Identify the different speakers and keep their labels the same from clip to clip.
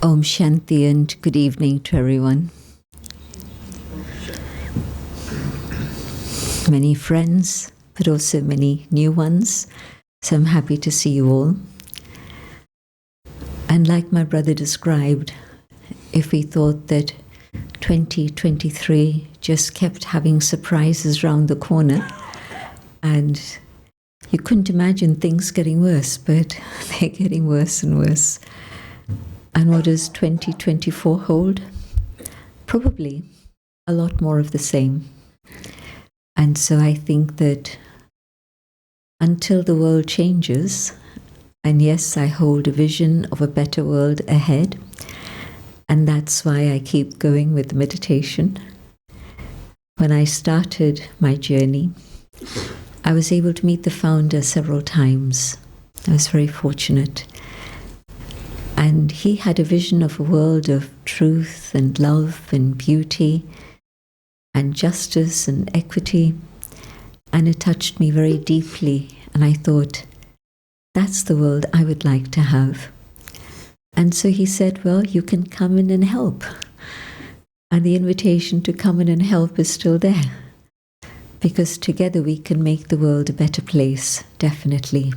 Speaker 1: Om Shanti and good evening to everyone. Many friends, but also many new ones. So I'm happy to see you all. And like my brother described, if we thought that 2023 just kept having surprises round the corner and you couldn't imagine things getting worse, but they're getting worse and worse. And what does 2024 hold? Probably a lot more of the same. And so I think that until the world changes, and yes, I hold a vision of a better world ahead, and that's why I keep going with meditation. When I started my journey, I was able to meet the founder several times. I was very fortunate. And he had a vision of a world of truth and love and beauty and justice and equity. And it touched me very deeply. And I thought, that's the world I would like to have. And so he said, well, you can come in and help. And the invitation to come in and help is still there. Because together we can make the world a better place, definitely.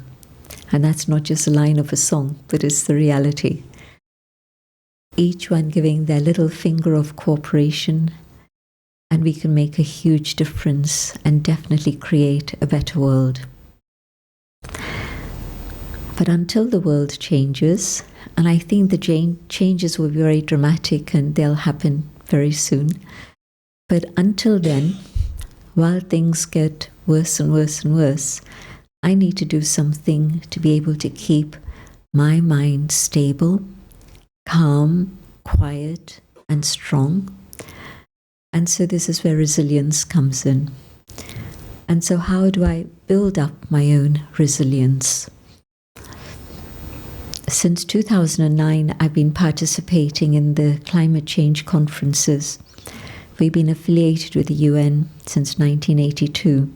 Speaker 1: And that's not just a line of a song, but it's the reality. Each one giving their little finger of cooperation, and we can make a huge difference and definitely create a better world. But until the world changes, and I think the changes will be very dramatic and they'll happen very soon. But until then, while things get worse and worse and worse, I need to do something to be able to keep my mind stable, calm, quiet, and strong. And so this is where resilience comes in. And so how do I build up my own resilience? Since 2009, I've been participating in the climate change conferences. We've been affiliated with the UN since 1982.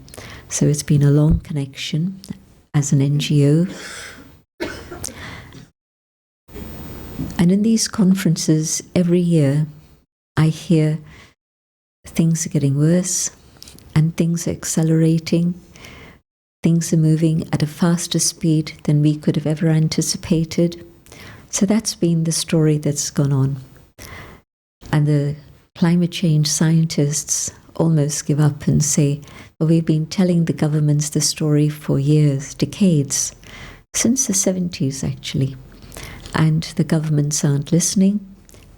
Speaker 1: So it's been a long connection as an NGO. And in these conferences, every year, I hear things are getting worse and things are accelerating. Things are moving at a faster speed than we could have ever anticipated. So that's been the story that's gone on. And the climate change scientists almost give up and say, well, we've been telling the governments the story for years, decades, since the 70s actually. And the governments aren't listening.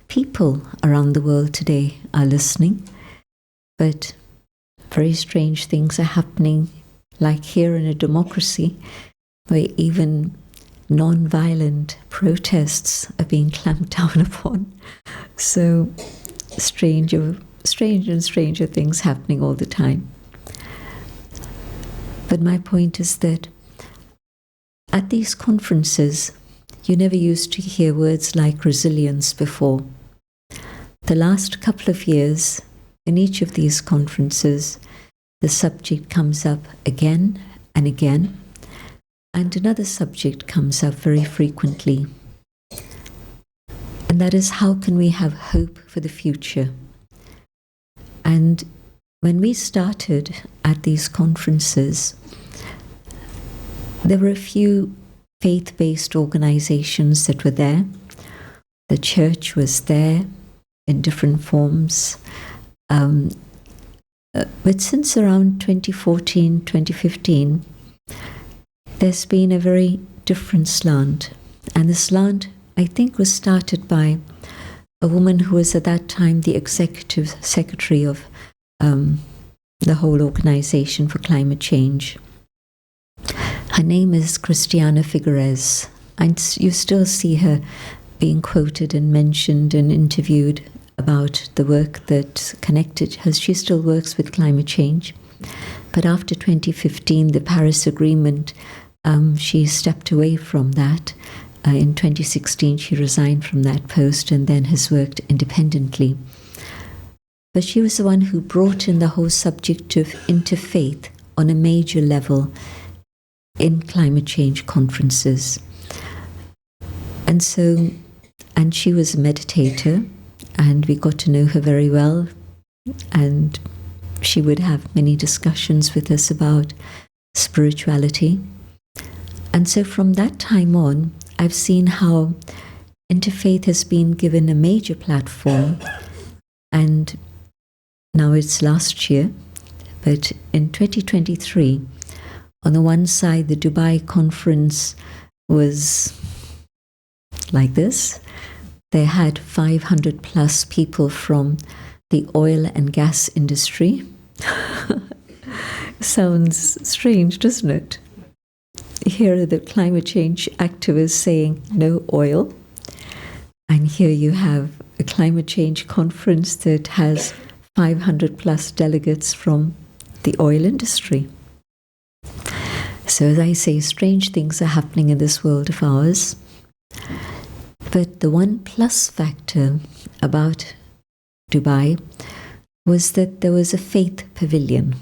Speaker 1: People around the world today are listening. But very strange things are happening, like here in a democracy, where even non-violent protests are being clamped down upon. So strange and stranger things happening all the time. But my point is that at these conferences, you never used to hear words like resilience before. The last couple of years, in each of these conferences, the subject comes up again and again, and another subject comes up very frequently. And that is, how can we have hope for the future? And when we started at these conferences, there were a few faith-based organizations that were there. The church was there in different forms. But since around 2014, 2015, there's been a very different slant. And the slant, I think, was started by a woman who was at that time the executive secretary of the whole organization for climate change. Her name is Christiana Figueres, and you still see her being quoted and mentioned and interviewed about the work that connected her. She still works with climate change. But after 2015, the Paris Agreement, she stepped away from that. In 2016, she resigned from that post and then has worked independently. But she was the one who brought in the whole subject of interfaith on a major level in climate change conferences. And so And she was a meditator, and we got to know her very well. And she would have many discussions with us about spirituality. And so from that time on, I've seen how interfaith has been given a major platform. And now it's last year, but in 2023, on the one side, the Dubai conference was like this. They had 500 plus people from the oil and gas industry. Sounds strange, doesn't it? Here are the climate change activists saying no oil. And here you have a climate change conference that has 500 plus delegates from the oil industry. So as I say, strange things are happening in this world of ours. But the one plus factor about Dubai was that there was a faith pavilion.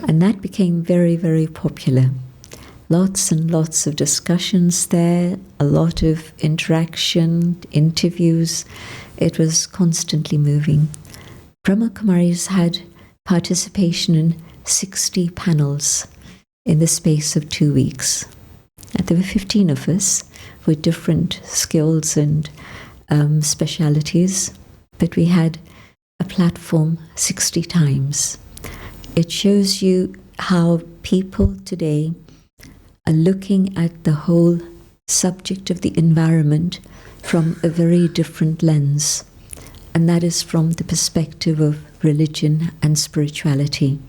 Speaker 1: And that became very, very popular. Lots and lots of discussions there, a lot of interaction, interviews. It was constantly moving. Brahma Kumaris had participation in 60 panels in the space of 2 weeks. And there were 15 of us with different skills and specialities, but we had a platform 60 times. It shows you how people today are looking at the whole subject of the environment from a very different lens, and that is from the perspective of religion and spirituality,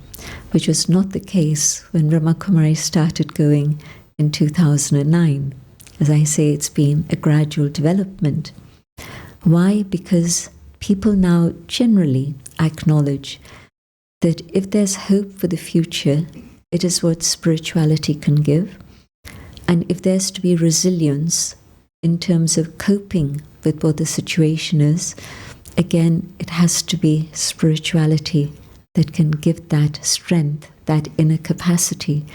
Speaker 1: which was not the case when Brahma Kumari started going in 2009. As I say, it's been a gradual development. Why? Because people now generally acknowledge that if there's hope for the future, it is what spirituality can give. And if there's to be resilience in terms of coping with what the situation is, again, it has to be spirituality that can give that strength, that inner capacity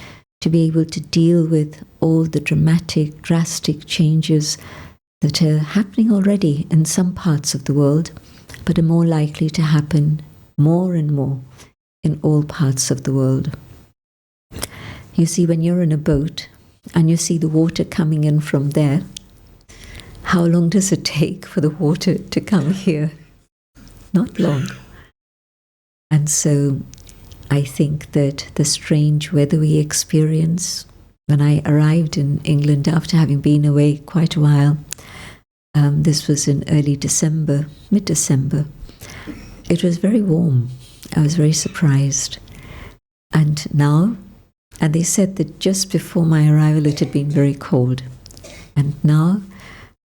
Speaker 1: to be able to deal with all the dramatic, drastic changes that are happening already in some parts of the world, but are more likely to happen more and more in all parts of the world. You see, when you're in a boat and you see the water coming in from there, how long does it take for the water to come here? Not long. And so I think that the strange weather we experience, when I arrived in England after having been away quite a while, this was in early December, mid-December, it was very warm. I was very surprised. And now, and they said that just before my arrival it had been very cold. And now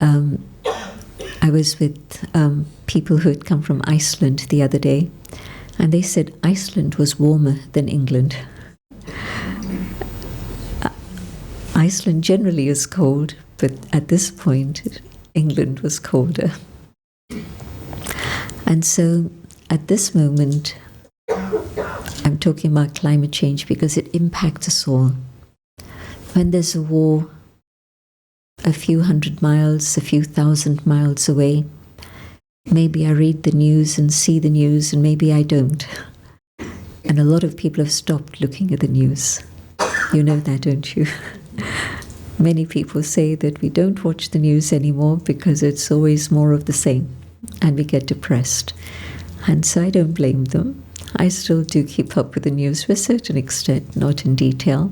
Speaker 1: I was with people who had come from Iceland the other day, and they said Iceland was warmer than England. Iceland generally is cold, but at this point, England was colder. And so at this moment, I'm talking about climate change because it impacts us all. When there's a war a few hundred miles, a few thousand miles away, maybe I read the news and see the news, and maybe I don't. And a lot of people have stopped looking at the news. You know that, don't you? Many people say that we don't watch the news anymore because it's always more of the same, and we get depressed. And so I don't blame them. I still do keep up with the news to a certain extent, not in detail.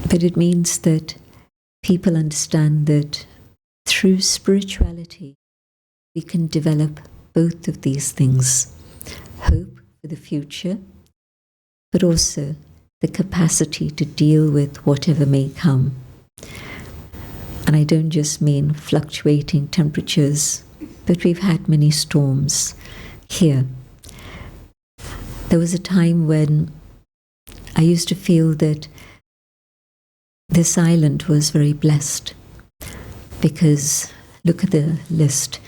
Speaker 1: But it means that people understand that through spirituality, we can develop both of these things. Hope for the future, but also the capacity to deal with whatever may come. And I don't just mean fluctuating temperatures, but we've had many storms here. There was a time when I used to feel that this island was very blessed because, look at the list,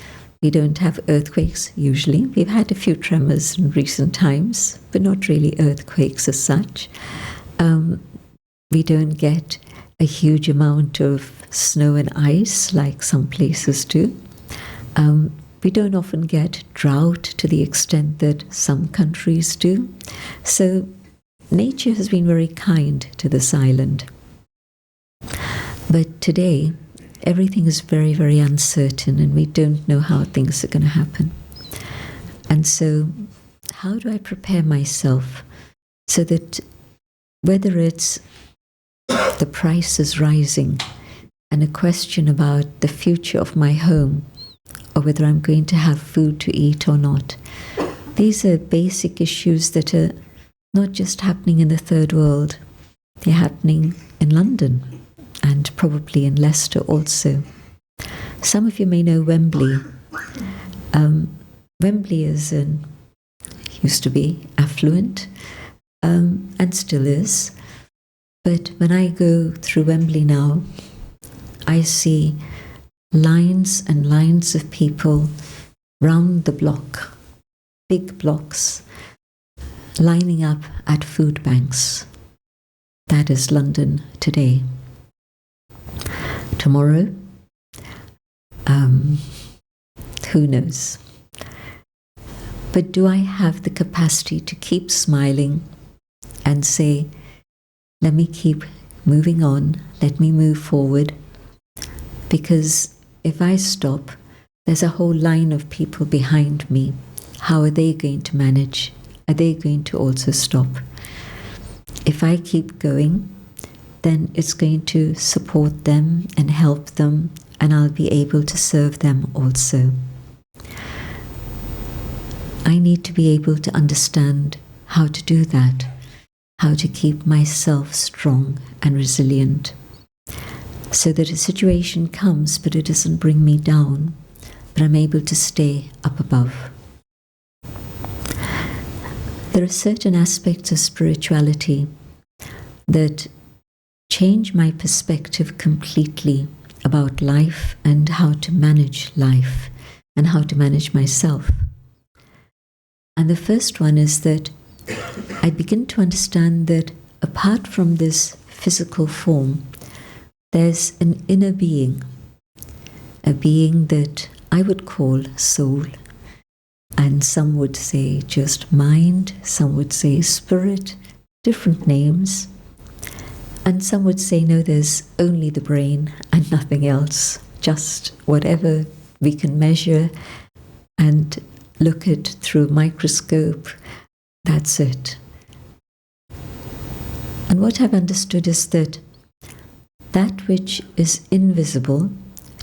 Speaker 1: we don't have earthquakes usually. We've had a few tremors in recent times, but not really earthquakes as such. We don't get a huge amount of snow and ice like some places do. We don't often get drought to the extent that some countries do. So nature has been very kind to this island. But today, everything is very, very uncertain, and we don't know how things are going to happen. And so, how do I prepare myself so that whether it's the price is rising and a question about the future of my home, or whether I'm going to have food to eat or not, these are basic issues that are not just happening in the third world, they're happening in London and probably in Leicester also. Some of you may know Wembley. Wembley used to be affluent and still is. But when I go through Wembley now, I see lines and lines of people round the block, big blocks, lining up at food banks. That is London today. Tomorrow, who knows? But do I have the capacity to keep smiling and say, let me keep moving on, let me move forward? Because if I stop, there's a whole line of people behind me. How are they going to manage? Are they going to also stop? If I keep going, then it's going to support them and help them, and I'll be able to serve them also. I need to be able to understand how to do that, how to keep myself strong and resilient, so that a situation comes, but it doesn't bring me down, but I'm able to stay up above. There are certain aspects of spirituality that change my perspective completely about life and how to manage life and how to manage myself. And the first one is that I begin to understand that apart from this physical form, there's an inner being, a being that I would call soul, and some would say just mind, some would say spirit, different names, and some would say no, there's only the brain and nothing else, just whatever we can measure and look at through a microscope, that's it. And what I've understood is that that which is invisible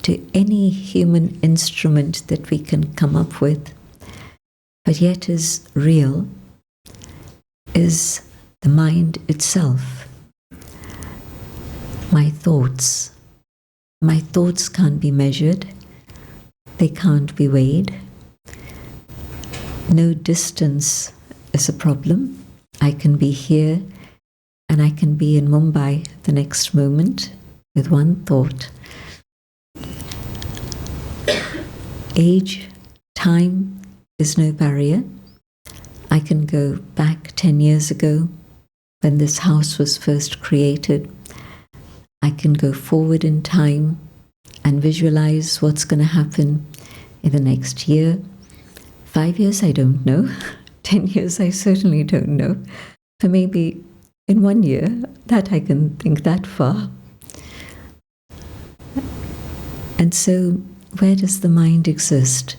Speaker 1: to any human instrument that we can come up with, but yet is real, is the mind itself. My thoughts. My thoughts can't be measured. They can't be weighed. No distance is a problem. I can be here and I can be in Mumbai the next moment with one thought. Age, time is no barrier. I can go back 10 years ago when this house was first created. I can go forward in time and visualize what's going to happen in the next year. 5 years, I don't know. 10 years, I certainly don't know. So maybe in 1 year, that I can think that far. And so, where does the mind exist?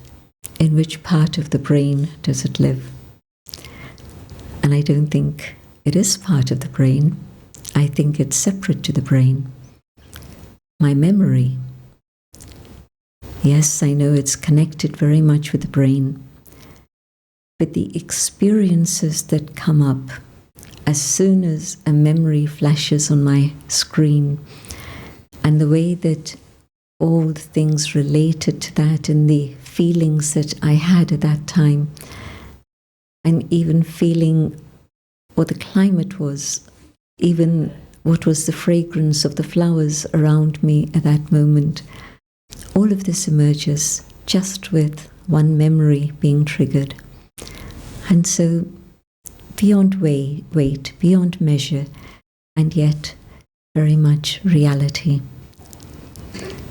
Speaker 1: In which part of the brain does it live? And I don't think it is part of the brain. I think it's separate to the brain. My memory. Yes, I know it's connected very much with the brain. But the experiences that come up as soon as a memory flashes on my screen, and the way that all the things related to that and the feelings that I had at that time, and even feeling what the climate was, even what was the fragrance of the flowers around me at that moment, all of this emerges just with one memory being triggered. And so, beyond weight, beyond measure, and yet very much reality.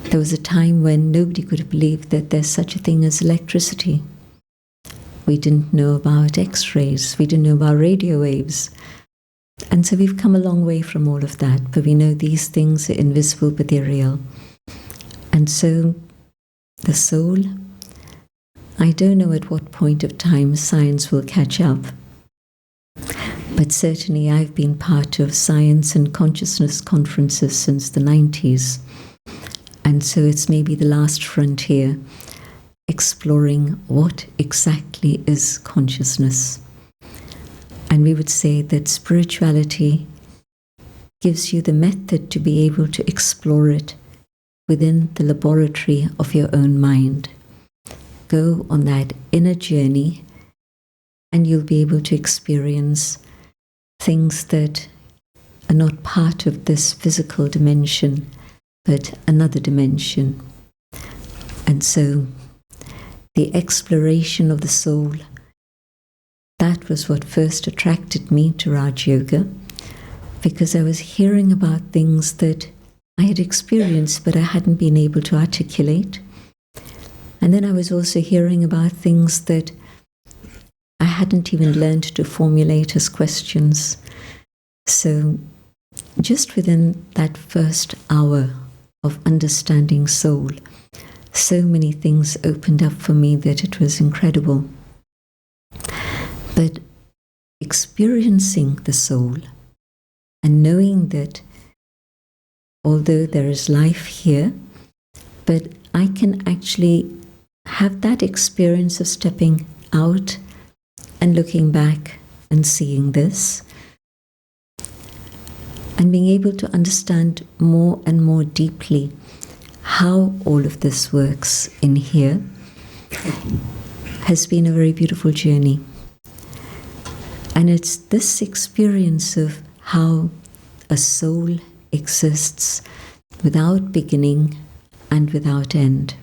Speaker 1: There was a time when nobody could have believed that there's such a thing as electricity. We didn't know about X-rays, we didn't know about radio waves. And so we've come a long way from all of that, but we know these things are invisible, but they're real. And so the soul, I don't know at what point of time science will catch up, but certainly I've been part of science and consciousness conferences since the 90s. And so it's maybe the last frontier, exploring what exactly is consciousness. And we would say that spirituality gives you the method to be able to explore it within the laboratory of your own mind. Go on that inner journey and you'll be able to experience things that are not part of this physical dimension, but another dimension. And so the exploration of the soul, that was what first attracted me to Raj Yoga, because I was hearing about things that I had experienced but I hadn't been able to articulate. And then I was also hearing about things that I hadn't even learned to formulate as questions. So just within that first hour of understanding soul, so many things opened up for me that it was incredible. But experiencing the soul and knowing that although there is life here, but I can actually have that experience of stepping out and looking back and seeing this and being able to understand more and more deeply how all of this works in here has been a very beautiful journey. And it's this experience of how a soul exists without beginning and without end.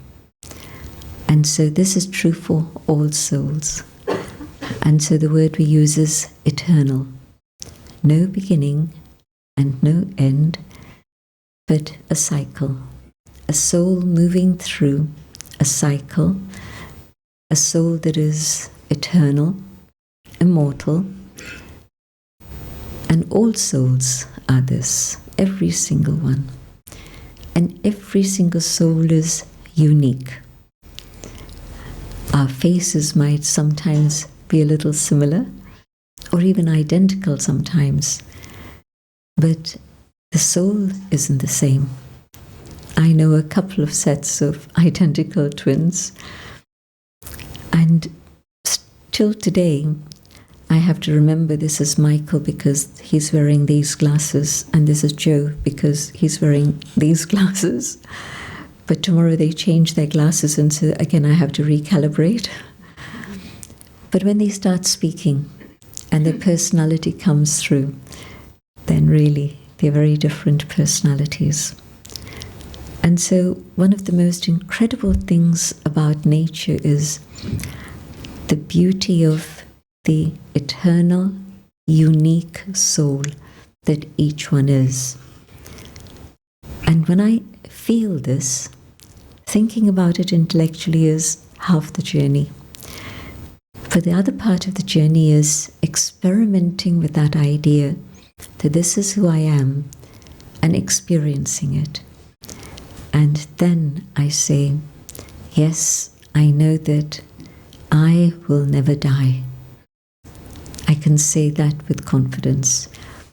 Speaker 1: And so this is true for all souls. And so the word we use is eternal. No beginning and no end, but a cycle. A soul moving through a cycle, a soul that is eternal, immortal, and all souls are this, every single one. And every single soul is unique. Our faces might sometimes be a little similar, or even identical sometimes, but the soul isn't the same. I know a couple of sets of identical twins, and still today I have to remember this is Michael because he's wearing these glasses, and this is Joe because he's wearing these glasses. But tomorrow they change their glasses, and so again I have to recalibrate. But when they start speaking and their personality comes through, then really they're very different personalities. And so one of the most incredible things about nature is the beauty of the eternal, unique soul that each one is. And when I feel this, thinking about it intellectually is half the journey. For the other part of the journey is experimenting with that idea that this is who I am and experiencing it. And then I say, yes, I know that I will never die. I can say that with confidence.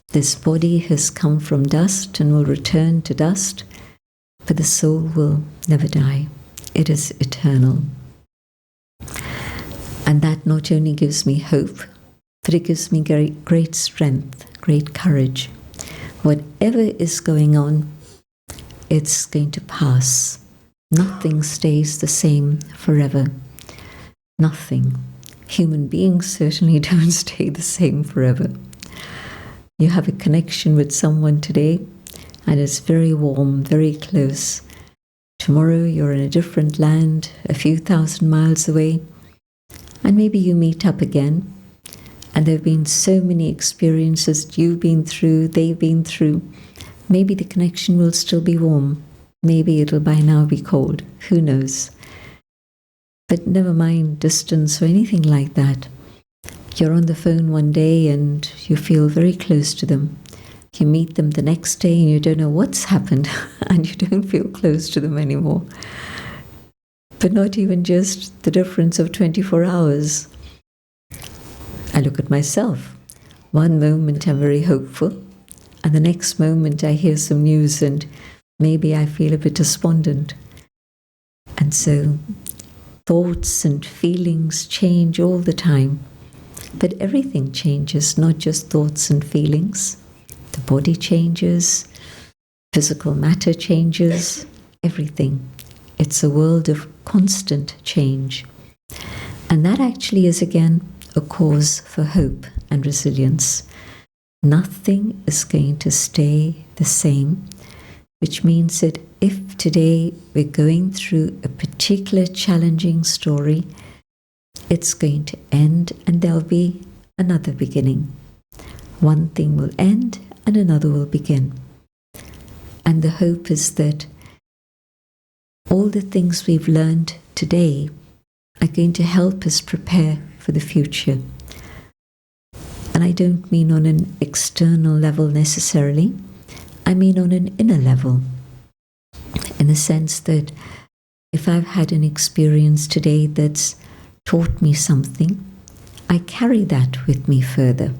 Speaker 1: This body has come from dust and will return to dust, but the soul will never die. It is eternal. And that not only gives me hope, but it gives me great strength, great courage. Whatever is going on, it's going to pass. Nothing stays the same forever. Nothing. Human beings certainly don't stay the same forever. You have a connection with someone today, and it's very warm, very close. Tomorrow you're in a different land, a few thousand miles away, and maybe you meet up again. And there have been so many experiences you've been through, they've been through, Maybe the connection will still be warm. Maybe it'll by now be cold. Who knows? But never mind distance or anything like that. You're on the phone one day and you feel very close to them. You meet them the next day and you don't know what's happened and you don't feel close to them anymore. But not even just the difference of 24 hours. I look at myself. One moment I'm very hopeful, and the next moment I hear some news and maybe I feel a bit despondent. And so thoughts and feelings change all the time. But everything changes, not just thoughts and feelings. The body changes, physical matter changes, everything. It's a world of constant change. And that actually is again a cause for hope and resilience. Nothing is going to stay the same, which means that if today we're going through a particular challenging story, it's going to end and there'll be another beginning. One thing will end and another will begin. And the hope is that all the things we've learned today are going to help us prepare for the future. And I don't mean on an external level necessarily. I mean on an inner level. In the sense that if I've had an experience today that's taught me something, I carry that with me further.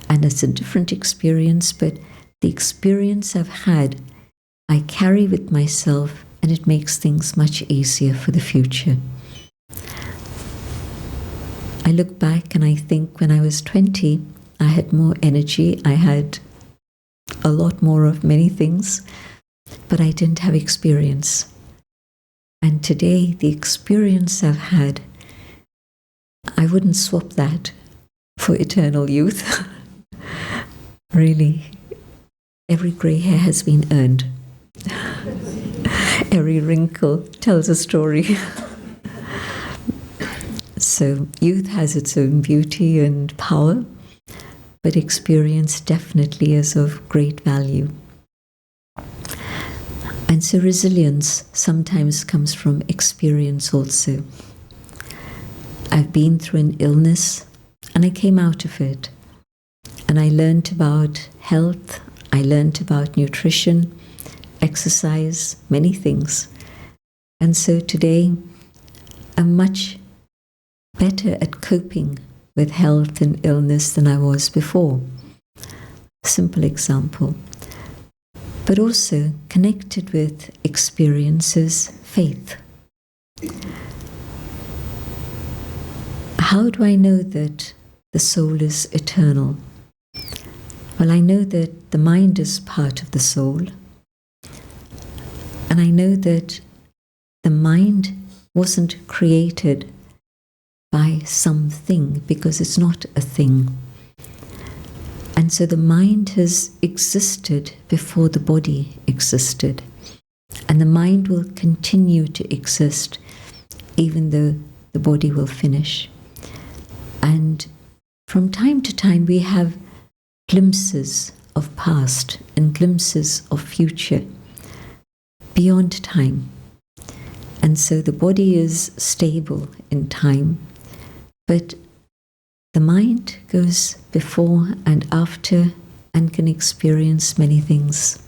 Speaker 1: And it's a different experience, but the experience I've had, I carry with myself, and it makes things much easier for the future. I look back and I think when I was 20, I had more energy, I had a lot more of many things, but I didn't have experience. And today, the experience I've had, I wouldn't swap that for eternal youth. Really, every grey hair has been earned. Every wrinkle tells a story. So youth has its own beauty and power, but experience definitely is of great value. And so resilience sometimes comes from experience also. I've been through an illness and I came out of it. And I learned about health, I learned about nutrition, exercise, many things. And so today I'm much better at coping with health and illness than I was before. Simple example. But also connected with experiences, faith. How do I know that the soul is eternal? Well, I know that the mind is part of the soul. And I know that the mind wasn't created by something, because it's not a thing. And so the mind has existed before the body existed. And the mind will continue to exist even though the body will finish. And from time to time we have glimpses of past and glimpses of future beyond time. And so the body is stable in time, but the mind goes before and after and can experience many things.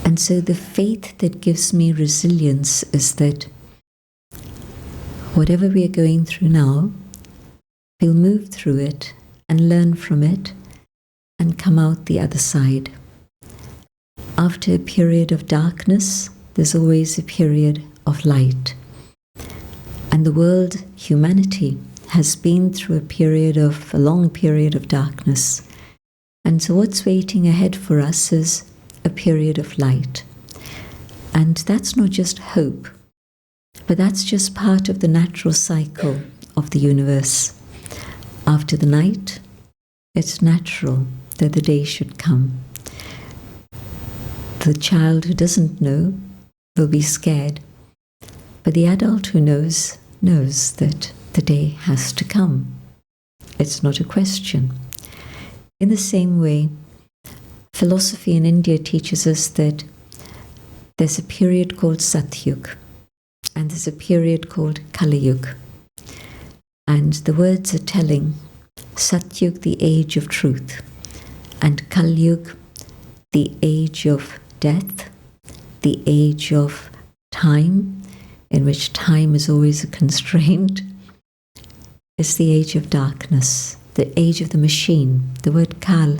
Speaker 1: And so the faith that gives me resilience is that whatever we are going through now, we'll move through it and learn from it and come out the other side. After a period of darkness, there's always a period of light. And the world, humanity, has been through a long period of darkness. And so what's waiting ahead for us is a period of light. And that's not just hope, but that's just part of the natural cycle of the universe. After the night, it's natural that the day should come. The child who doesn't know will be scared, but the adult who knows that the day has to come. It's not a question. In the same way, philosophy in India teaches us that there's a period called Satyug and there's a period called Kaliyug. And the words are telling: Satyug, the age of truth, and Kaliyug, the age of death, the age of time, in which time is always a constraint, is the age of darkness, the age of the machine. The word Kal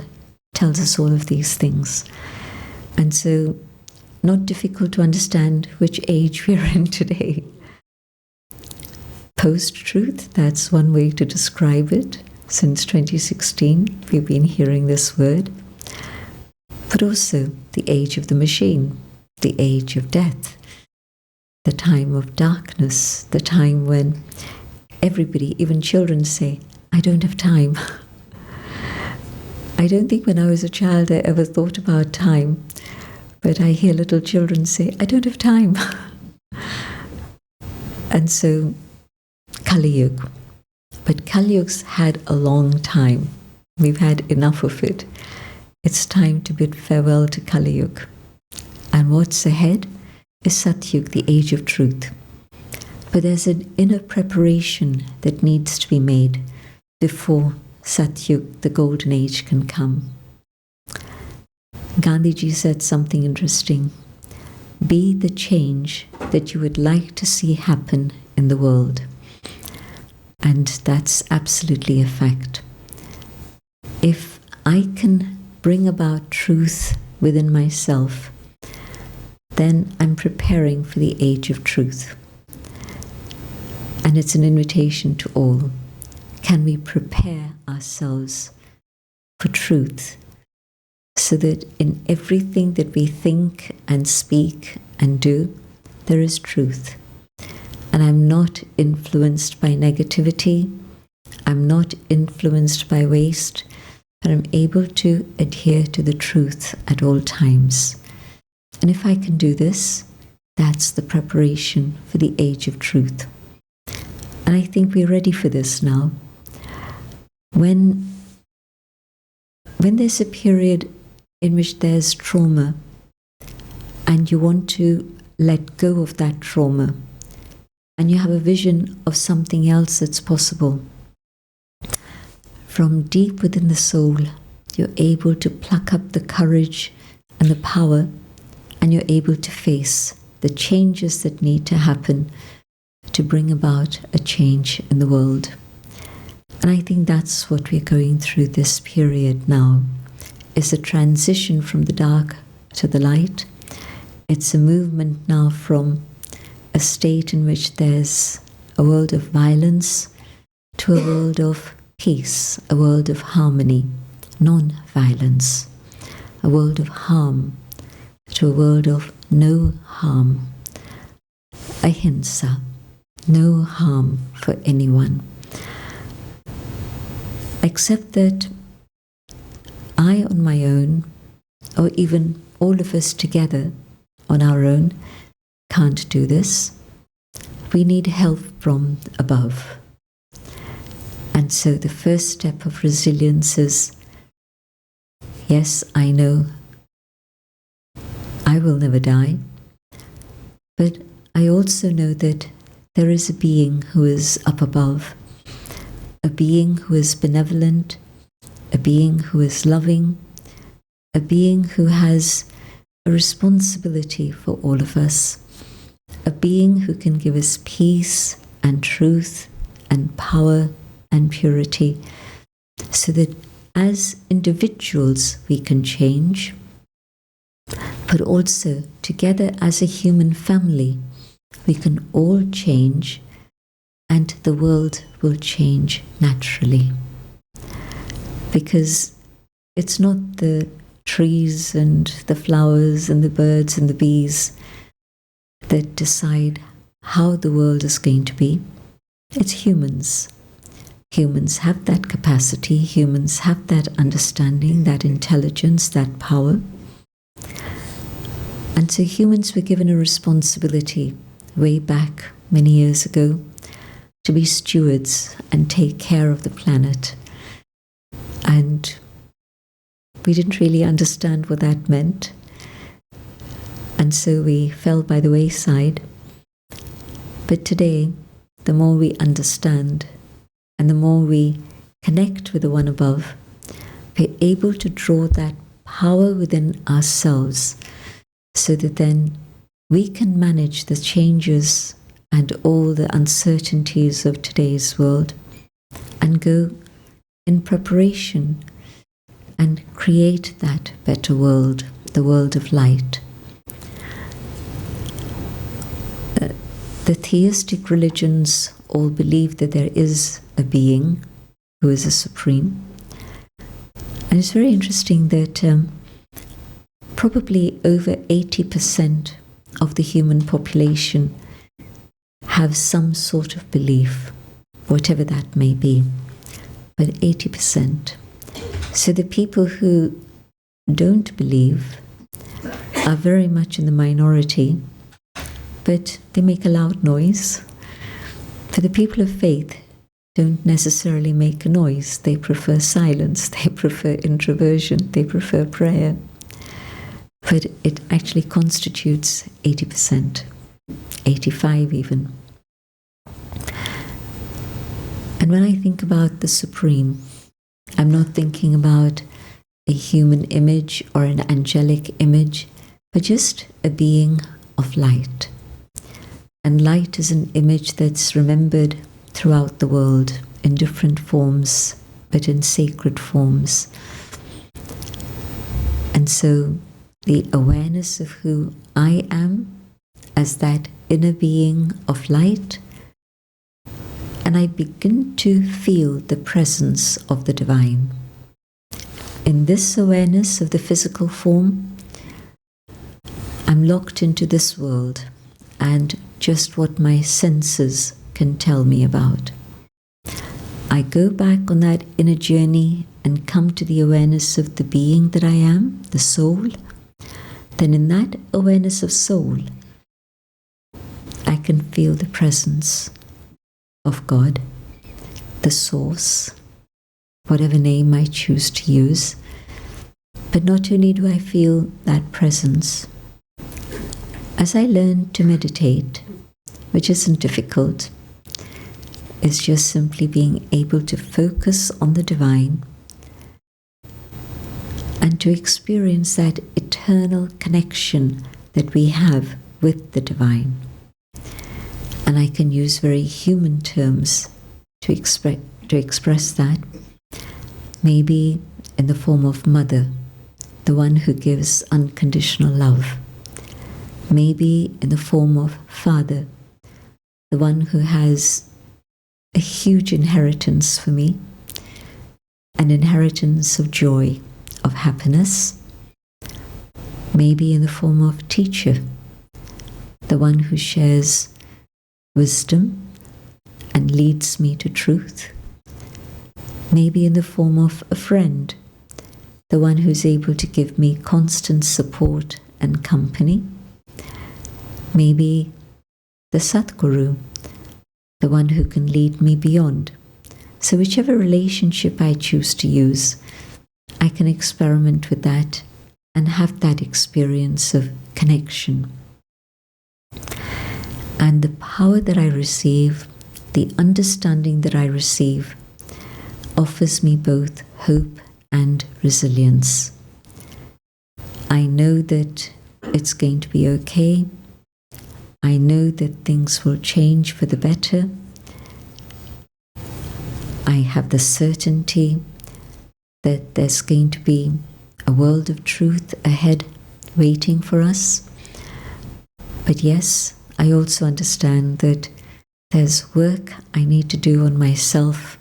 Speaker 1: tells us all of these things. And so, not difficult to understand which age we're in today. Post-truth, that's one way to describe it. Since 2016, we've been hearing this word. But also the age of the machine, the age of death, the time of darkness, the time when everybody, even children, say, I don't have time. I don't think when I was a child I ever thought about time, but I hear little children say, I don't have time. And so, Kaliyug. But Kaliyug's had a long time. We've had enough of it. It's time to bid farewell to Kaliyug. And what's ahead is Satyug, the age of truth. But there's an inner preparation that needs to be made before Satyug, the golden age, can come. Gandhiji said something interesting. Be the change that you would like to see happen in the world. And that's absolutely a fact. If I can bring about truth within myself, then I'm preparing for the age of truth. And it's an invitation to all. Can we prepare ourselves for truth so that in everything that we think and speak and do, there is truth? And I'm not influenced by negativity. I'm not influenced by waste, but I'm able to adhere to the truth at all times. And if I can do this, that's the preparation for the age of truth. And I think we're ready for this now. When there's a period in which there's trauma and you want to let go of that trauma, and you have a vision of something else that's possible, from deep within the soul, you're able to pluck up the courage and the power, and you're able to face the changes that need to happen to bring about a change in the world. And I think that's what we're going through this period now, is a transition from the dark to the light. It's a movement now from a state in which there's a world of violence to a world of peace, a world of harmony, non-violence, a world of harm to a world of no harm, ahimsa, no harm for anyone. Except that I on my own, or even all of us together on our own, can't do this. We need help from above. And so the first step of resilience is, yes, I know I will never die, but I also know that there is a being who is up above, a being who is benevolent, a being who is loving, a being who has a responsibility for all of us, a being who can give us peace and truth and power and purity, so that as individuals we can change, but also together as a human family we can all change, and the world will change naturally. Because it's not the trees and the flowers and the birds and the bees that decide how the world is going to be. It's humans. Humans have that capacity, humans have that understanding, that intelligence, that power. And so humans were given a responsibility way back many years ago to be stewards and take care of the planet. And we didn't really understand what that meant. And so we fell by the wayside. But today, the more we understand and the more we connect with the One above, we're able to draw that power within ourselves so that then we can manage the changes and all the uncertainties of today's world and go in preparation and create that better world, the world of light. The theistic religions all believe that there is a being who is a supreme. And it's very interesting that probably over 80% of the human population have some sort of belief, whatever that may be, but 80%. So the people who don't believe are very much in the minority, but they make a loud noise. For the people of faith, don't necessarily make a noise. They prefer silence, they prefer introversion, they prefer prayer. But it actually constitutes 80%, 85% even. And when I think about the Supreme, I'm not thinking about a human image or an angelic image, but just a being of light. And light is an image that's remembered throughout the world in different forms, but in sacred forms. And so the awareness of who I am as that inner being of light, and I begin to feel the presence of the divine. In this awareness of the physical form, I'm locked into this world and just what my senses can tell me about. I go back on that inner journey and come to the awareness of the being that I am, the soul. Then in that awareness of soul, I can feel the presence of God, the source, whatever name I choose to use. But not only do I feel that presence, as I learn to meditate, which isn't difficult, it's just simply being able to focus on the divine and to experience that eternal connection that we have with the divine. And I can use very human terms to express that. Maybe in the form of mother, the one who gives unconditional love. Maybe in the form of father, the one who has a huge inheritance for me, an inheritance of joy, of happiness. Maybe in the form of teacher, the one who shares wisdom and leads me to truth. Maybe in the form of a friend, the one who's able to give me constant support and company. Maybe the Satguru, the one who can lead me beyond. So whichever relationship I choose to use, I can experiment with that and have that experience of connection. And the power that I receive, the understanding that I receive, offers me both hope and resilience. I know that it's going to be okay. I know that things will change for the better. I have the certainty that there's going to be a world of truth ahead waiting for us. But yes, I also understand that there's work I need to do on myself,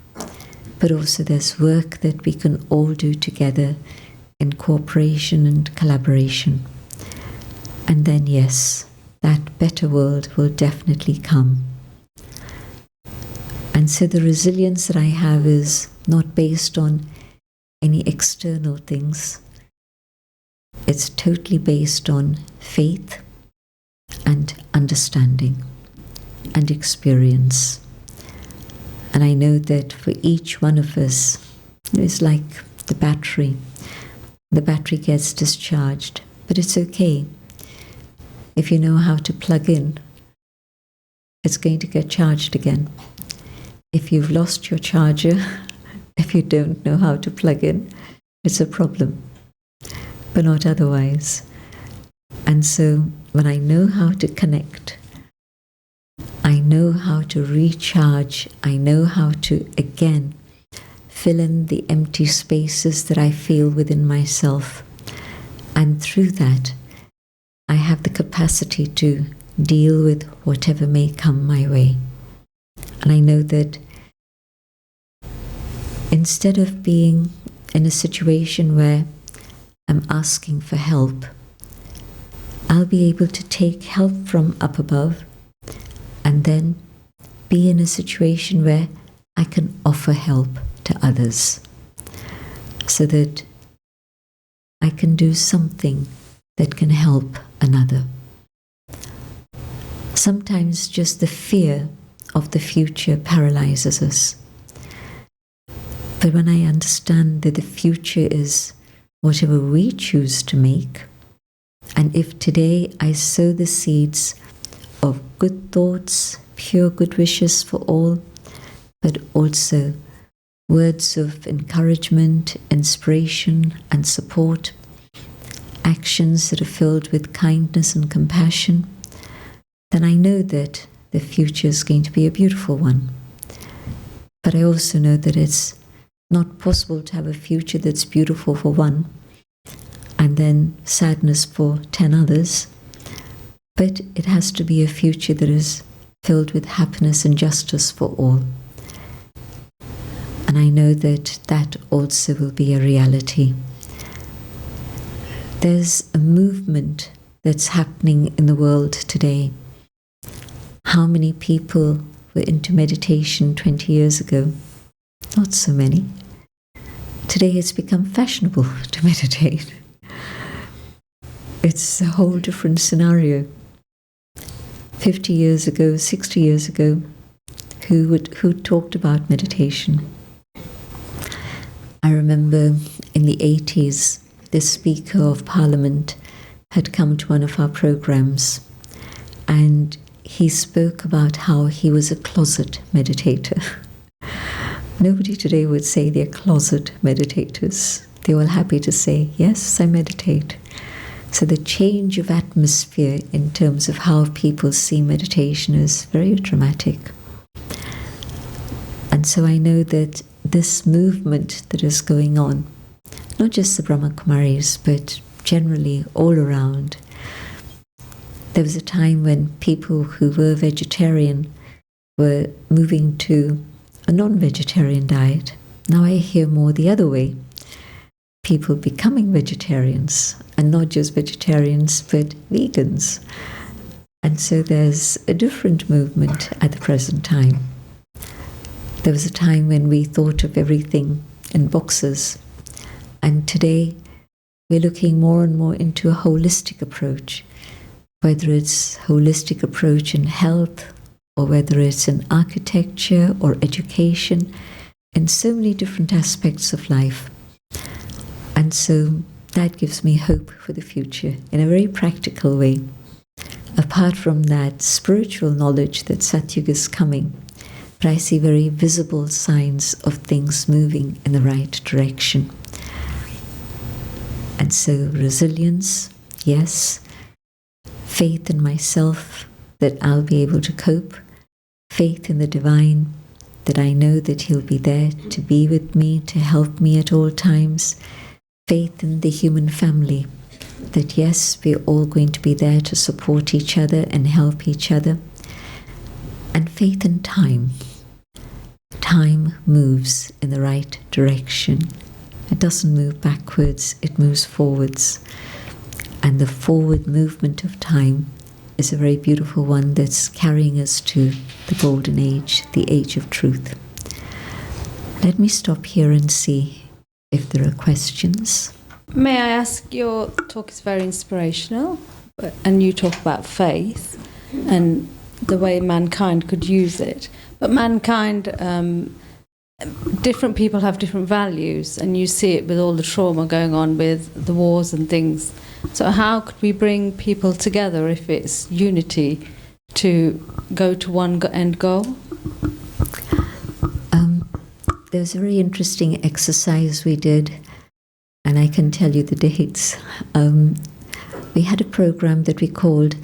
Speaker 1: but also there's work that we can all do together in cooperation and collaboration. And then yes, that better world will definitely come. And so the resilience that I have is not based on any external things. It's totally based on faith and understanding and experience. And I know that for each one of us, it's like the battery. the battery gets discharged. But it's okay. If you know how to plug in, it's going to get charged again. If you've lost your charger, if you don't know how to plug in, it's a problem, but not otherwise. And so when I know how to connect, I know how to recharge, I know how to, again, fill in the empty spaces that I feel within myself. And through that, I have the capacity to deal with whatever may come my way. And I know that instead of being in a situation where I'm asking for help, I'll be able to take help from up above and then be in a situation where I can offer help to others so that I can do something that can help another. Sometimes just the fear of the future paralyzes us. But when I understand that the future is whatever we choose to make, and if today I sow the seeds of good thoughts, pure good wishes for all, but also words of encouragement, inspiration, and support, actions that are filled with kindness and compassion, then I know that the future is going to be a beautiful one. But I also know that it's not possible to have a future that's beautiful for one and then sadness for 10 others. But it has to be a future that is filled with happiness and justice for all. And I know that that also will be a reality. There's a movement that's happening in the world today. How many people were into meditation 20 years ago? Not so many. Today it's become fashionable to meditate. It's a whole different scenario. 50 years ago, 60 years ago, who talked about meditation? I remember in the 80s, the Speaker of Parliament had come to one of our programs, and he spoke about how he was a closet meditator. Nobody today would say they're closet meditators. They're all happy to say, yes, I meditate. So the change of atmosphere in terms of how people see meditation is very dramatic. And so I know that this movement that is going on, not just the Brahma Kumaris, but generally all around, there was a time when people who were vegetarian were moving to a non-vegetarian diet. Now I hear more the other way. People becoming vegetarians, and not just vegetarians, but vegans. And so there's a different movement at the present time. There was a time when we thought of everything in boxes, and today we're looking more and more into a holistic approach, whether it's holistic approach in health, or whether it's in architecture or education, in so many different aspects of life. And so that gives me hope for the future in a very practical way. Apart from that spiritual knowledge that Satyuga is coming, but I see very visible signs of things moving in the right direction. And so resilience, yes. Faith in myself that I'll be able to cope. Faith in the divine, that I know that he'll be there to be with me, to help me at all times. Faith in the human family, that yes, we're all going to be there to support each other and help each other. And faith in time. Time moves in the right direction. It doesn't move backwards, it moves forwards. And the forward movement of time is a very beautiful one that's carrying us to the golden age, the age of truth. Let me stop here and see if there are questions.
Speaker 2: May I ask, your talk is very inspirational, and you talk about faith and the way mankind could use it. But mankind different people have different values, and you see it with all the trauma going on with the wars and things. So how could we bring people together if it's unity to go to one end goal?
Speaker 1: There was a very interesting exercise we did, and I can tell you the dates. We had a program that we called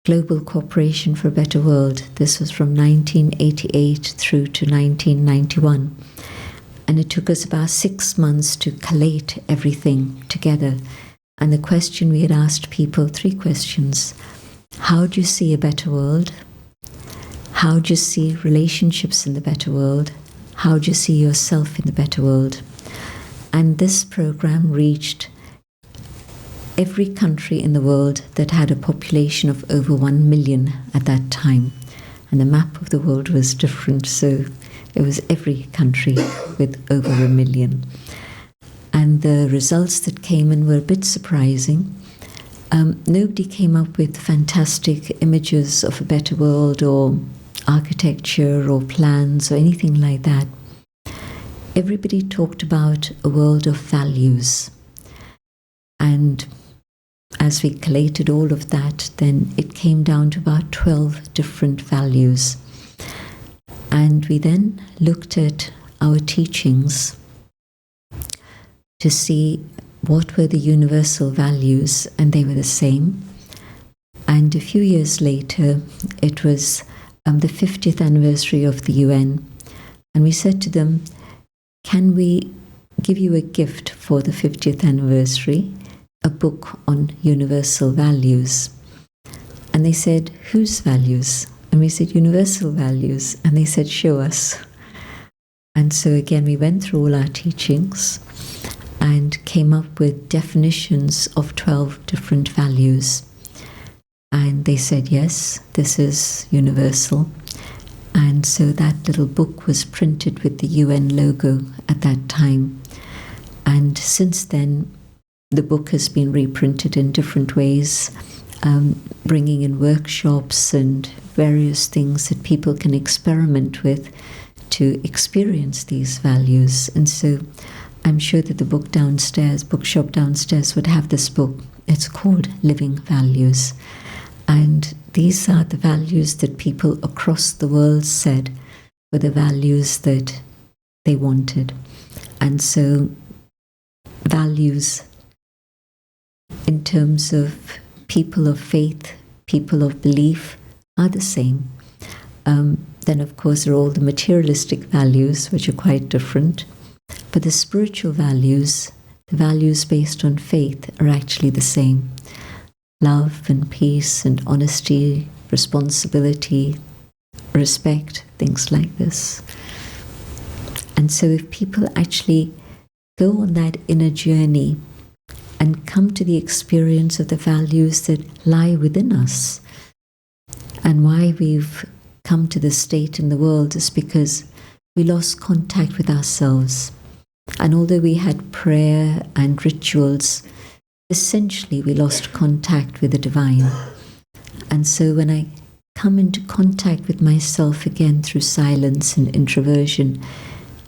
Speaker 1: Global Cooperation for a Better World. This was from 1988 through to 1991. And it took us about 6 months to collate everything together. And the question we had asked people, 3 questions. How do you see a better world? How do you see relationships in the better world? How do you see yourself in the better world? And this program reached every country in the world that had a population of over 1 million at that time. And the map of the world was different, so it was every country with over 1 million. And the results that came in were a bit surprising. Nobody came up with fantastic images of a better world or architecture or plans or anything like that. Everybody talked about a world of values. And as we collated all of that, then it came down to about 12 different values. And we then looked at our teachings to see what were the universal values, and they were the same. And a few years later, it was the 50th anniversary of the UN, and we said to them, can we give you a gift for the 50th anniversary, a book on universal values? And they said, whose values? And we said, universal values. And they said, show us. And so again, we went through all our teachings and came up with definitions of 12 different values. And they said, yes, this is universal. And so that little book was printed with the UN logo at that time. And since then, the book has been reprinted in different ways, bringing in workshops and various things that people can experiment with to experience these values. And so I'm sure that the bookshop downstairs would have this book. It's called Living Values. And these are the values that people across the world said were the values that they wanted. And so values in terms of people of faith, people of belief are the same. Then of course there are all the materialistic values, which are quite different. But the spiritual values, the values based on faith, are actually the same. Love and peace and honesty, responsibility, respect, things like this. And so if people actually go on that inner journey and come to the experience of the values that lie within us, and why we've come to this state in the world is because we lost contact with ourselves. And although we had prayer and rituals, essentially we lost contact with the divine. And so when I come into contact with myself again through silence and introversion,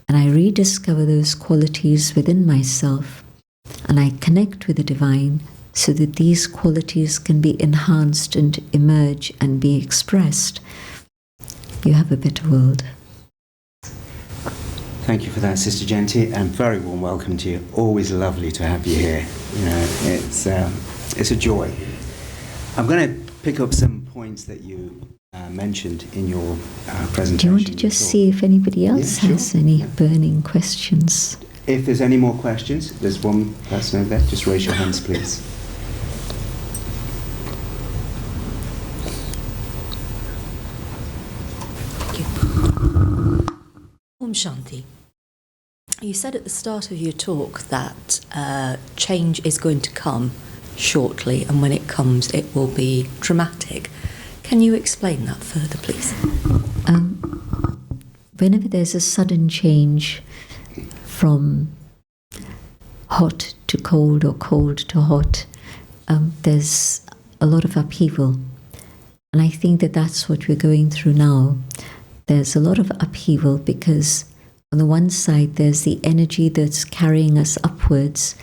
Speaker 1: and I rediscover those qualities within myself, and I connect with the divine so that these qualities can be enhanced and emerge and be expressed, you have a better world.
Speaker 3: Thank you for that, Sister Genti, and very warm welcome to you. Always lovely to have you here. You know, it's a joy. I'm going to pick up some points that you mentioned in your presentation.
Speaker 1: Do you want to just see if anybody else has any burning questions?
Speaker 3: If there's any more questions, there's one person over there. Just raise your hands, please.
Speaker 4: Thank you. Om Shanti. You said at the start of your talk that change is going to come shortly, and when it comes, it will be dramatic. Can you explain that further, please?
Speaker 1: Whenever there's a sudden change from hot to cold or cold to hot, there's a lot of upheaval. And I think that that's what we're going through now. There's a lot of upheaval because on the one side, there's the energy that's carrying us upwards,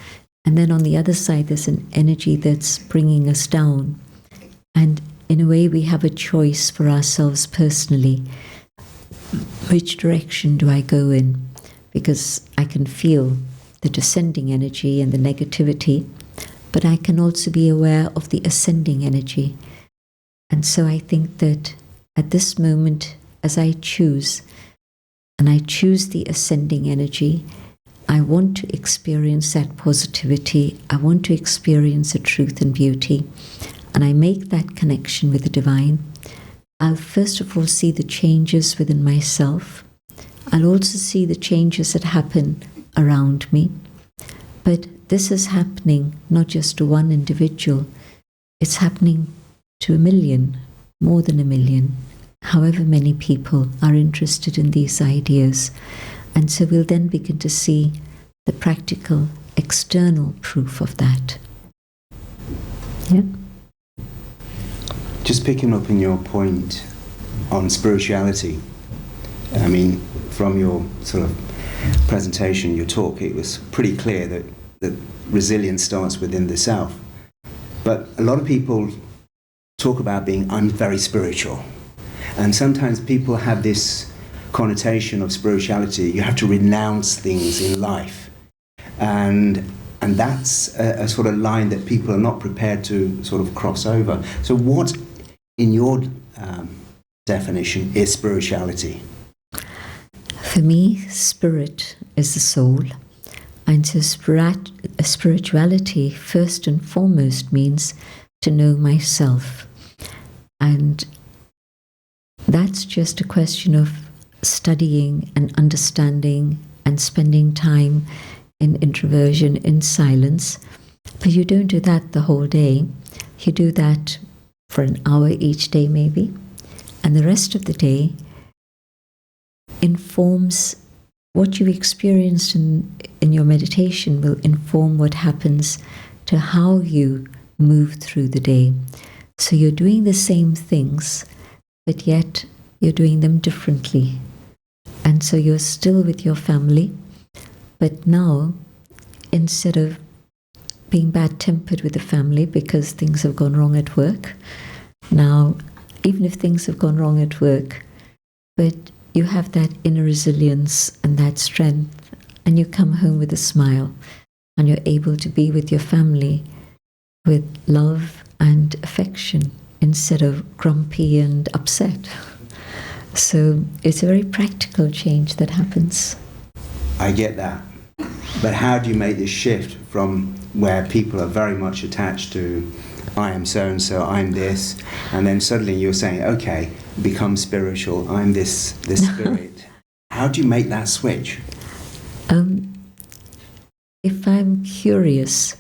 Speaker 1: and then on the other side, there's an energy that's bringing us down. And in a way, we have a choice for ourselves personally. Which direction do I go in? Because I can feel the descending energy and the negativity, but I can also be aware of the ascending energy. And so I think that at this moment, as I choose, and I choose the ascending energy, I want to experience that positivity, I want to experience the truth and beauty, and I make that connection with the divine. I'll first of all see the changes within myself. I'll also see the changes that happen around me. But this is happening not just to one individual, it's happening to 1 million, more than 1 million, however many people are interested in these ideas. And so we'll then begin to see the practical, external proof of that. Yeah.
Speaker 3: Just picking up on your point on spirituality, I mean, from your sort of presentation, your talk, it was pretty clear that resilience starts within the self. But a lot of people talk about being, I'm very spiritual. And sometimes people have this connotation of spirituality, you have to renounce things in life. And that's a sort of line that people are not prepared to sort of cross over. So what, in your definition, is spirituality?
Speaker 1: For me, spirit is the soul. And so spirituality, first and foremost, means to know myself. And that's just a question of studying and understanding and spending time in introversion, in silence. But you don't do that the whole day. You do that for an hour each day, maybe. And the rest of the day informs what you experienced in your meditation, will inform what happens to how you move through the day. So you're doing the same things, but yet you're doing them differently. And so you're still with your family, but now, instead of being bad-tempered with the family because things have gone wrong at work, now, even if things have gone wrong at work, but you have that inner resilience and that strength, and you come home with a smile, and you're able to be with your family with love and affection instead of grumpy and upset. So it's a very practical change that happens.
Speaker 3: I get that. But how do you make this shift from where people are very much attached to I am so-and-so, I'm this, and then suddenly you're saying, okay, become spiritual, I'm this spirit. How do you make that switch?
Speaker 1: If I'm curious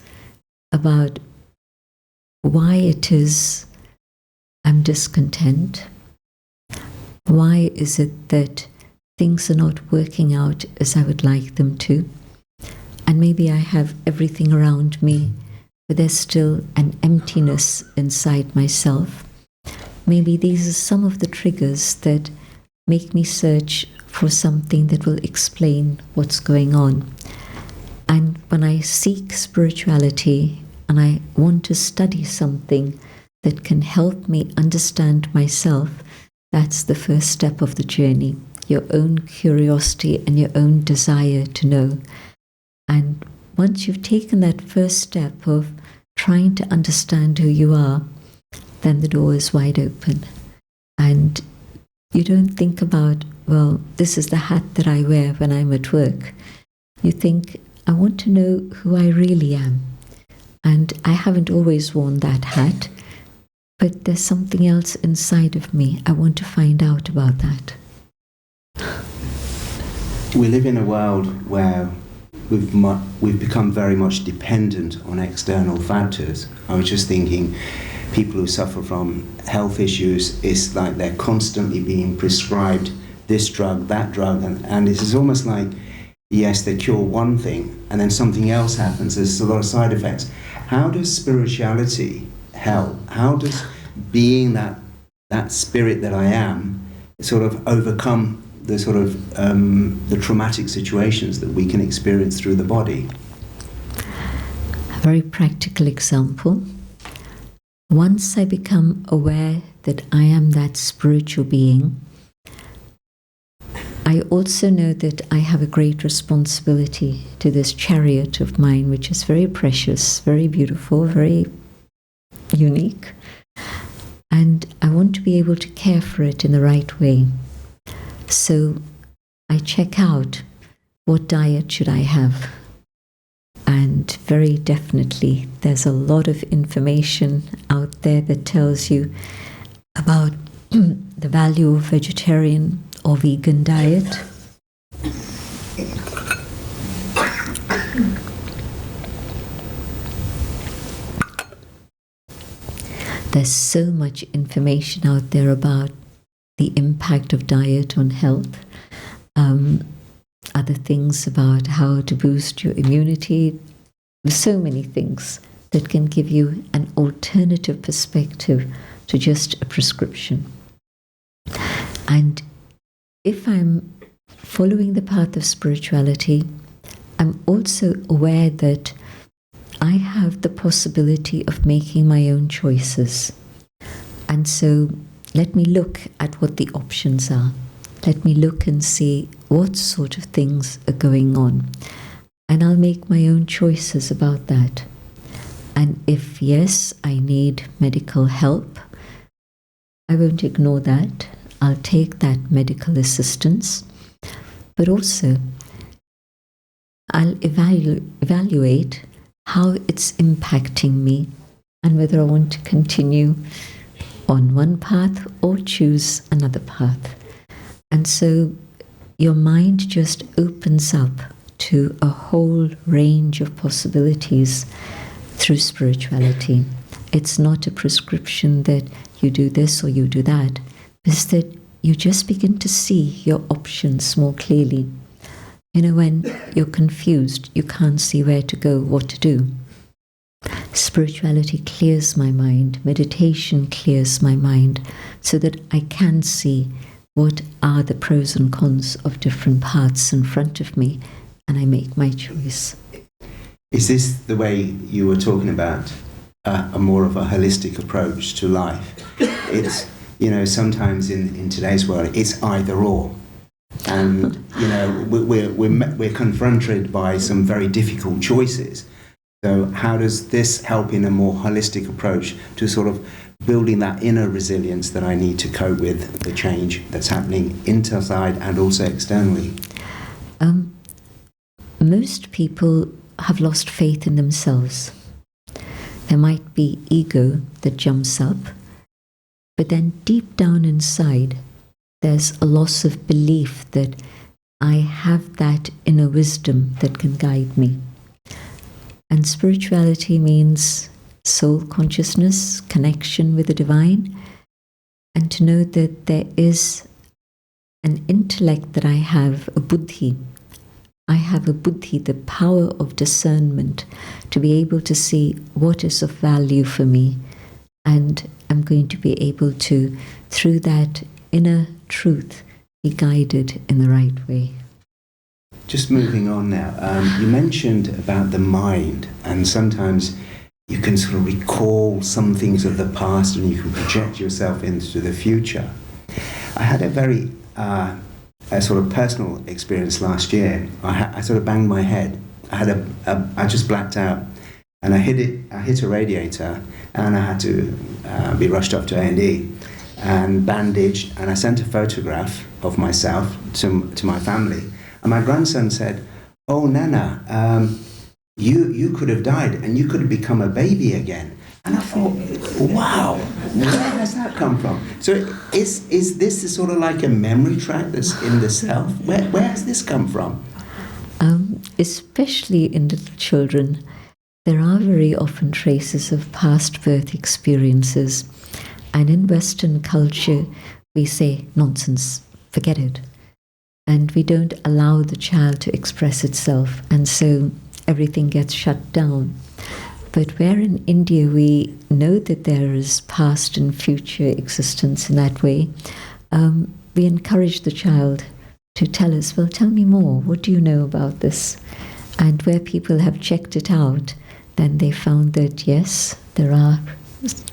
Speaker 1: about why it is I'm discontent, why is it that things are not working out as I would like them to, and maybe I have everything around me, but there's still an emptiness inside myself. Maybe these are some of the triggers that make me search for something that will explain what's going on. And when I seek spirituality and I want to study something that can help me understand myself, that's the first step of the journey, your own curiosity and your own desire to know. And once you've taken that first step of trying to understand who you are, then the door is wide open. And you don't think about, well, this is the hat that I wear when I'm at work. You think, I want to know who I really am. And I haven't always worn that hat, but there's something else inside of me. I want to find out about that.
Speaker 3: We live in a world where we've become very much dependent on external factors. I was just thinking, people who suffer from health issues, it's like they're constantly being prescribed this drug, that drug, and it's almost like, yes, they cure one thing, and then something else happens. There's a lot of side effects. How does spirituality help? How does being that spirit that I am sort of overcome the sort of the traumatic situations that we can experience through the body.
Speaker 1: A very practical example. Once I become aware that I am that spiritual being, I also know that I have a great responsibility to this chariot of mine, which is very precious, very beautiful, very unique. And I want to be able to care for it in the right way. So I check out what diet should I have. And very definitely, there's a lot of information out there that tells you about the value of vegetarian or vegan diet. There's so much information out there about the impact of diet on health, other things about how to boost your immunity. There's so many things that can give you an alternative perspective to just a prescription. And if I'm following the path of spirituality, I'm also aware that I have the possibility of making my own choices. And so let me look at what the options are. Let me look and see what sort of things are going on. And I'll make my own choices about that. And if yes, I need medical help, I won't ignore that. I'll take that medical assistance. But also, I'll evaluate how it's impacting me and whether I want to continue on one path or choose another path. And so your mind just opens up to a whole range of possibilities through spirituality. It's not a prescription that you do this or you do that. It's that you just begin to see your options more clearly. You know, when you're confused, you can't see where to go, what to do. Spirituality clears my mind. Meditation clears my mind so that I can see what are the pros and cons of different paths in front of me, and I make my choice.
Speaker 3: Is this the way you were talking about, a more of a holistic approach to life? It's, you know, sometimes in today's world, it's either or. And, you know, we're confronted by some very difficult choices. So how does this help in a more holistic approach to sort of building that inner resilience that I need to cope with the change that's happening inside and also externally?
Speaker 1: Most people have lost faith in themselves. There might be ego that jumps up, but then deep down inside, there's a loss of belief that I have that inner wisdom that can guide me. And spirituality means soul consciousness, connection with the divine, and to know that there is an intellect that I have, a buddhi. I have a buddhi, the power of discernment, to be able to see what is of value for me. And I'm going to be able to, through that inner truth, be guided in the right way.
Speaker 3: Just moving on now, you mentioned about the mind, and sometimes you can sort of recall some things of the past and you can project yourself into the future. I had a very a sort of personal experience last year. I sort of banged my head. I just blacked out, and I hit a radiator, and I had to be rushed up to A&E and bandaged, and I sent a photograph of myself to my family. And my grandson said, "Oh, Nana, you could have died and you could have become a baby again." And I thought, wow, where has that come from? So is this sort of like a memory track that's in the self? Where has this come from?
Speaker 1: Especially in little children, there are very often traces of past birth experiences. And in Western culture, we say, nonsense, forget it. And we don't allow the child to express itself. And so everything gets shut down. But where in India we know that there is past and future existence in that way, we encourage the child to tell us, well, tell me more. What do you know about this? And where people have checked it out, then they found that, yes, there are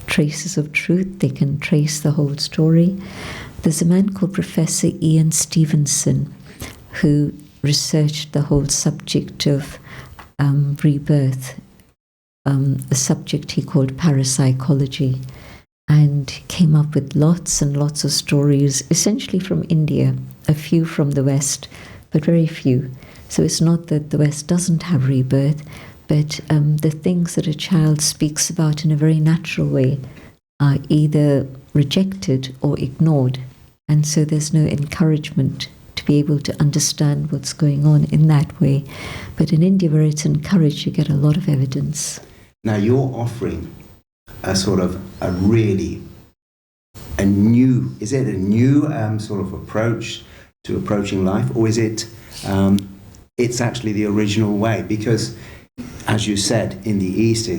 Speaker 1: traces of truth. They can trace the whole story. There's a man called Professor Ian Stevenson who researched the whole subject of rebirth, a subject he called parapsychology, and came up with lots and lots of stories, essentially from India, a few from the West, but very few. So it's not that the West doesn't have rebirth, but the things that a child speaks about in a very natural way are either rejected or ignored. And so there's no encouragement to be able to understand what's going on in that way. But in India, where it's encouraged, you get a lot of evidence.
Speaker 3: Now you're offering a sort of a new, is it a new sort of approach to approaching life, or is it, it's actually the original way? Because, as you said, in the East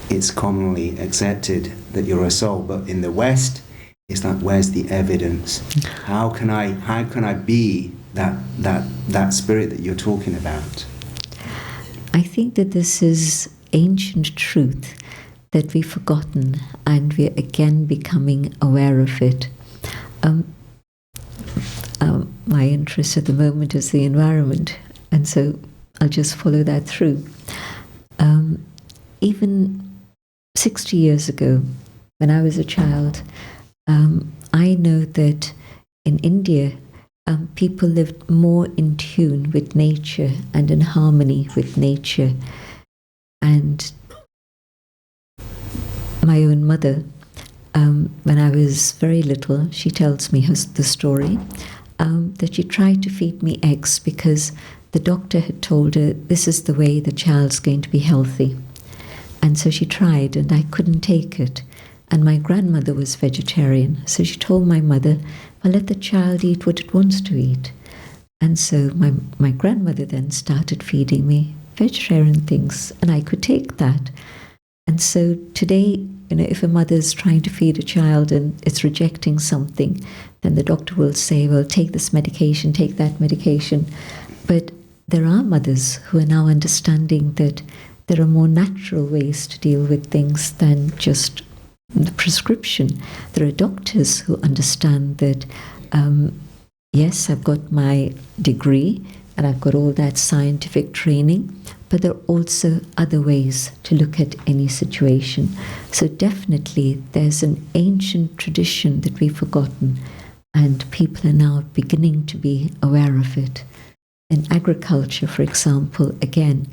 Speaker 3: it's commonly accepted that you're a soul, but in the West, it's like, where's the evidence? How can I be that spirit that you're talking about?
Speaker 1: I think that this is ancient truth that we've forgotten, and we're again becoming aware of it. My interest at the moment is the environment, and so I'll just follow that through. Even 60 years ago, when I was a child, I know that in India, people lived more in tune with nature and in harmony with nature. And my own mother, when I was very little, she tells me the story, that she tried to feed me eggs because the doctor had told her this is the way the child's going to be healthy. And so she tried, and I couldn't take it. And my grandmother was vegetarian, so she told my mother, well, let the child eat what it wants to eat. And so my grandmother then started feeding me vegetarian things, and I could take that. And so today, if a mother's trying to feed a child and it's rejecting something, then the doctor will say, well, take this medication, take that medication. But there are mothers who are now understanding that there are more natural ways to deal with things than just the prescription. There are doctors who understand that, yes, I've got my degree and I've got all that scientific training, but there are also other ways to look at any situation. So definitely there's an ancient tradition that we've forgotten, and people are now beginning to be aware of it. In agriculture, for example, again,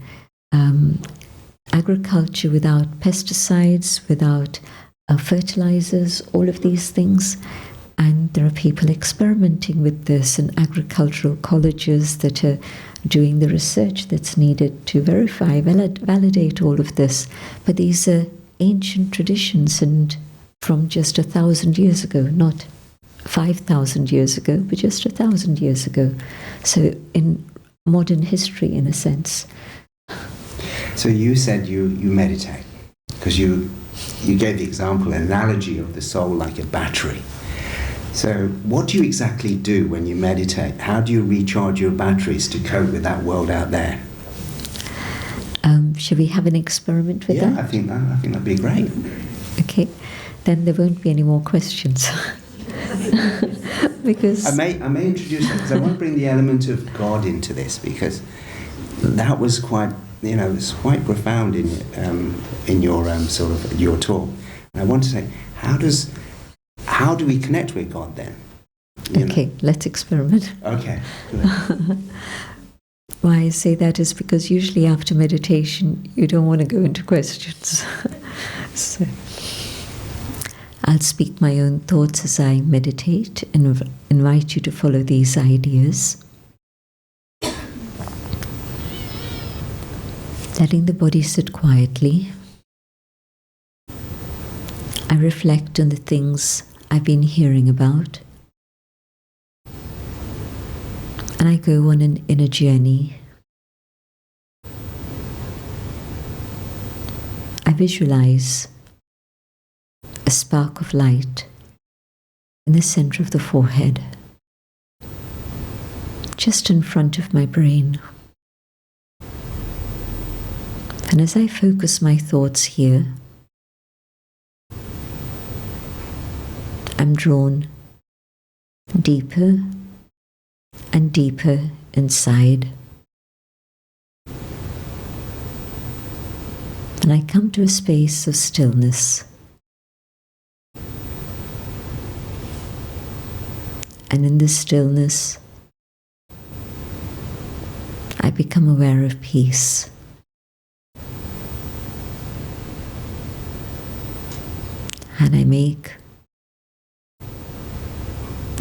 Speaker 1: agriculture without pesticides, without fertilizers, all of these things. And there are people experimenting with this in agricultural colleges that are doing the research that's needed to verify, validate all of this. But these are ancient traditions, and from just 1,000 years ago, not 5,000 years ago, but just 1,000 years ago. So in modern history, in a sense.
Speaker 3: So you said you meditate, because you gave the example, an analogy of the soul like a battery. So what do you exactly do when you meditate? How do you recharge your batteries to cope with that world out there?
Speaker 1: Should we have an experiment with that?
Speaker 3: Yeah, I think that'd be great.
Speaker 1: Okay, then there won't be any more questions. Because
Speaker 3: I may introduce that, because I want to bring the element of God into this, because that was quite, it's quite profound in your sort of your talk. And I want to say, how do we connect with God then?
Speaker 1: Okay, let's experiment.
Speaker 3: Okay.
Speaker 1: Why I say that is because usually after meditation you don't want to go into questions. So I'll speak my own thoughts as I meditate and invite you to follow these ideas. Letting the body sit quietly, I reflect on the things I've been hearing about, and I go on an inner journey. I visualize a spark of light in the center of the forehead. just in front of my brain. And as I focus my thoughts here, I'm drawn deeper and deeper inside. And I come to a space of stillness. And in this stillness, I become aware of peace. And I make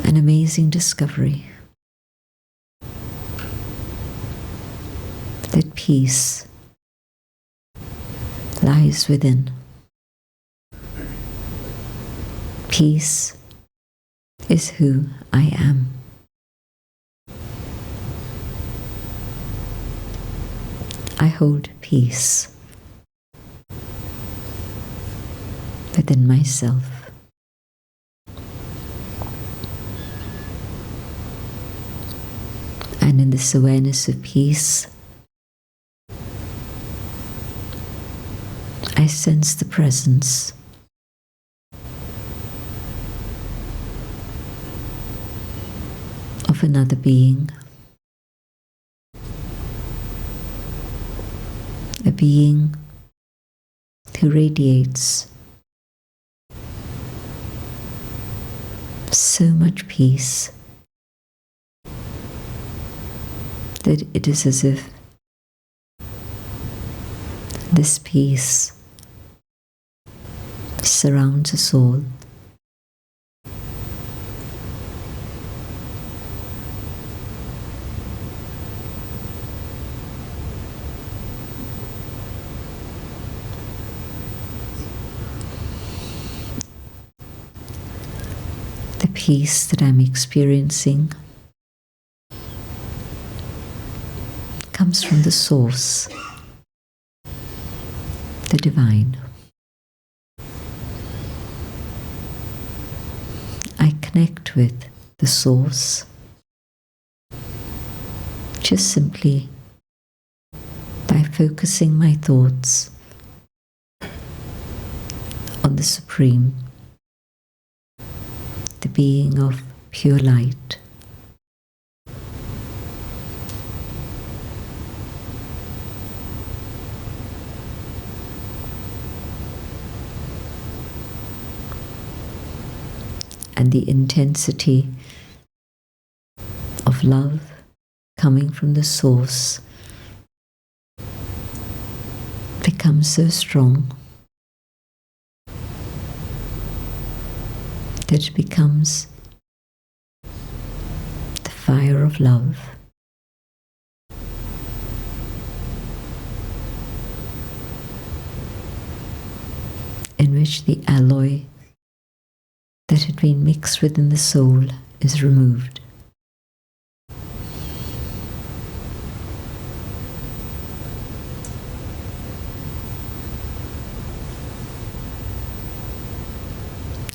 Speaker 1: an amazing discovery that peace lies within. Peace is who I am. I hold peace within myself. And in this awareness of peace, I sense the presence of another being, a being who radiates so much peace that it is as if this peace surrounds us all. The peace that I'm experiencing comes from the source, the divine. I connect with the source just simply by focusing my thoughts on the Supreme, the being of pure light. And the intensity of love coming from the source becomes so strong that it becomes the fire of love. In which the alloy that had been mixed within the soul is removed.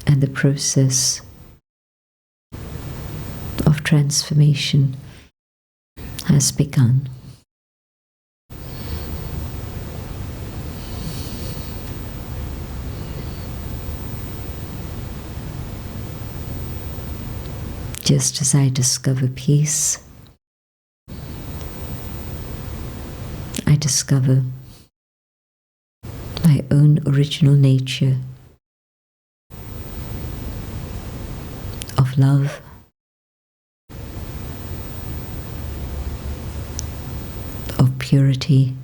Speaker 1: And the process of transformation has begun. Just as I discover peace, I discover my own original nature of love, of purity,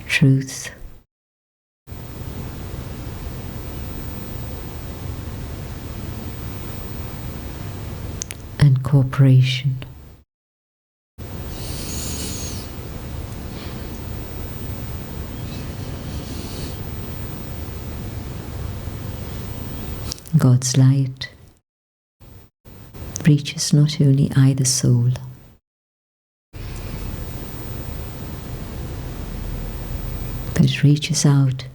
Speaker 1: truth, and cooperation. God's light reaches not only either soul, but it reaches out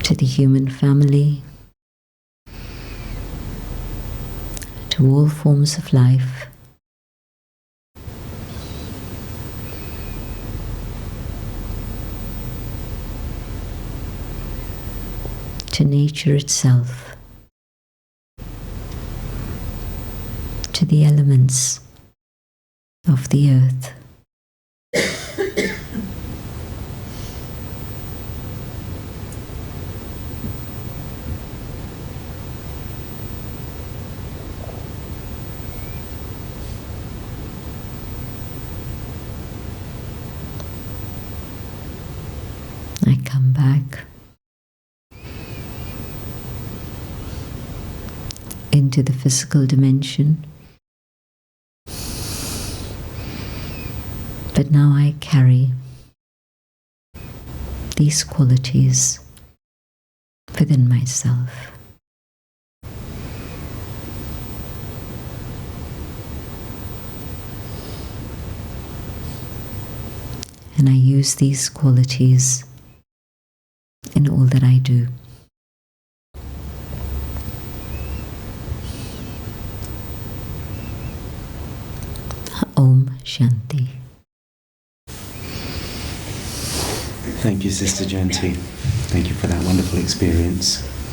Speaker 1: to to the human family, to all forms of life, to nature itself, to the elements of the earth. I come back into the physical dimension, but now I carry these qualities within myself. And I use these qualities in all that I do. Om Shanti.
Speaker 3: Thank you, Sister Janti. Thank you for that wonderful experience.